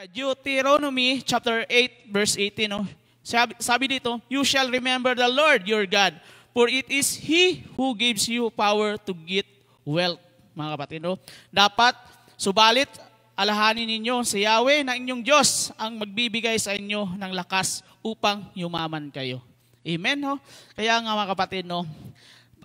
Deuteronomy chapter 8 verse 18, no? Sabi dito, you shall remember the Lord your God, for it is He who gives you power to get wealth. Mga kapatid, no? Dapat, subalit, alahanin ninyo si Yahweh na inyong Diyos ang magbibigay sa inyo ng lakas upang yumaman kayo. Amen, no? Kaya nga mga kapatid, no?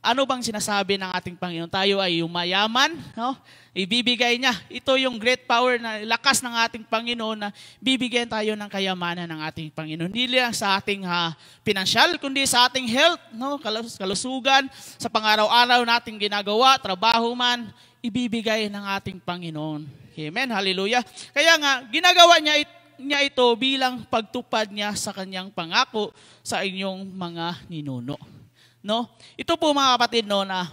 Ano bang sinasabi ng ating Panginoon? Tayo ay yumayaman, no? Ibibigay niya. Ito yung great power na lakas ng ating Panginoon na bibigyan tayo ng kayamanan ng ating Panginoon. Hindi lang sa ating pinansyal, kundi sa ating health, no? Kalusugan, sa pang-araw-araw nating ginagawa, trabaho man, ibibigay ng ating Panginoon. Amen, hallelujah. Kaya nga, ginagawa niya ito bilang pagtupad niya sa kanyang pangako sa inyong mga ninuno. No? Ito po mga kapatid, no, na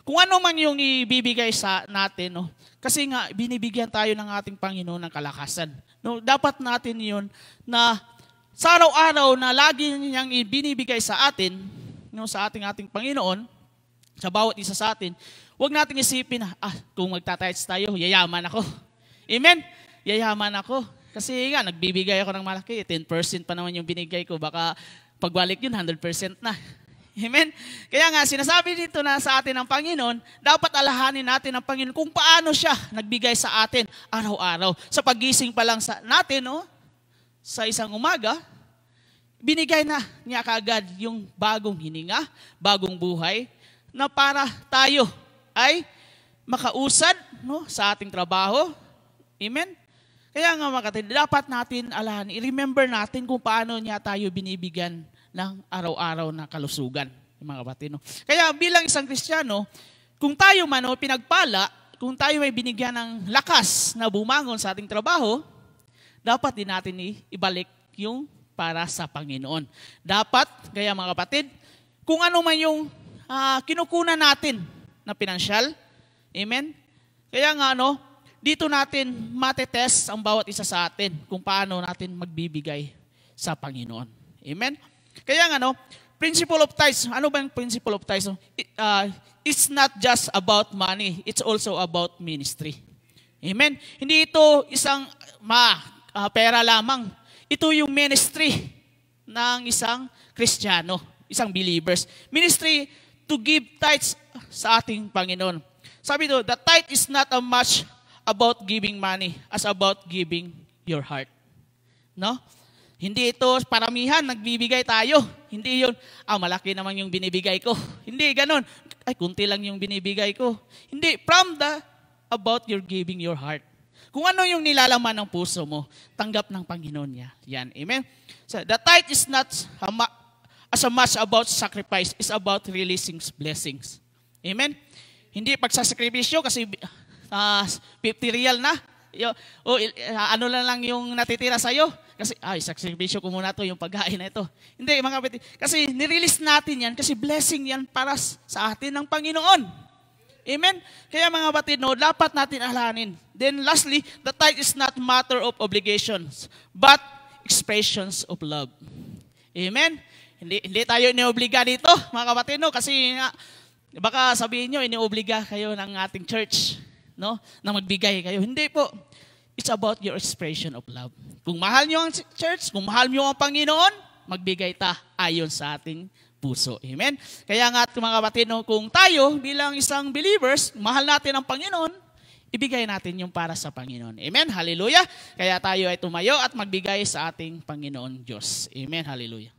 kung ano man yung ibibigay sa natin, no, kasi nga binibigyan tayo ng ating Panginoon ng kalakasan. No, dapat natin yun na sa araw-araw na lagi niyang binibigay sa atin, no, sa ating Panginoon, sa bawat isa sa atin, huwag nating isipin na, kung magtatites tayo, yayaman ako. Amen? Yayaman ako. Kasi nga, nagbibigay ako ng malaki, 10% pa naman yung binigay ko, baka pagbalik yun, 100% na. Amen? Kaya nga, sinasabi dito na sa atin ng Panginoon, dapat alahanin natin ang Panginoon kung paano siya nagbigay sa atin araw-araw. Sa pagising pa lang natin, no, sa isang umaga, binigay na niya kaagad yung bagong hininga, bagong buhay, na para tayo ay makausad, no, sa ating trabaho. Amen? Kaya nga mga kapatid, dapat natin alahanin, i-remember natin kung paano niya tayo binibigyan ng araw-araw na kalusugan, mga kapatid. No? Kaya bilang isang Kristiyano, kung tayo man pinagpala, kung tayo may binigyan ng lakas na bumangon sa ating trabaho, dapat din natin ibalik yung para sa Panginoon. Dapat, kaya mga kapatid, kung ano man yung kinukunan natin na pinansyal, amen? Kaya nga, dito natin matetest ang bawat isa sa atin kung paano natin magbibigay sa Panginoon. Amen? Kaya nga, principle of tithes, ano ba yung principle of tithes? It's not just about money, it's also about ministry. Amen? Hindi ito isang pera lamang. Ito yung ministry ng isang Kristiyano, isang believers. Ministry to give tithes sa ating Panginoon. Sabi ito, the tithe is not as much about giving money as about giving your heart. No? Hindi ito paramihan, nagbibigay tayo. Hindi yun, malaki naman yung binibigay ko. Hindi, ganun. Kunti lang yung binibigay ko. Hindi, about your giving your heart. Kung ano yung nilalaman ng puso mo, tanggap ng Panginoon niya. Yan, amen? So, the tithe is not as much about sacrifice, it's about releasing blessings. Amen? Hindi pagsasakripisyo kasi 50 real na. Ano lang yung natitira sa'yo. Kasi, sakripisyo ko muna to yung pagkain na ito. Hindi, mga kapatid. Kasi nirelease natin yan kasi blessing yan para sa atin ng Panginoon. Amen? Kaya mga kapatid, dapat natin alahanin. Then lastly, the tithe is not matter of obligations, but expressions of love. Amen? Hindi tayo iniobliga dito, mga kapatid, kasi baka sabihin nyo, iniobliga kayo ng ating church, na magbigay kayo. Hindi po. It's about your expression of love. Kung mahal nyo ang church, kung mahal nyo ang Panginoon, magbigay ta ayon sa ating puso. Amen? Kaya nga mga kapatid, kung tayo bilang isang believers, mahal natin ang Panginoon, ibigay natin yung para sa Panginoon. Amen? Hallelujah! Kaya tayo ay tumayo at magbigay sa ating Panginoon Diyos. Amen? Hallelujah!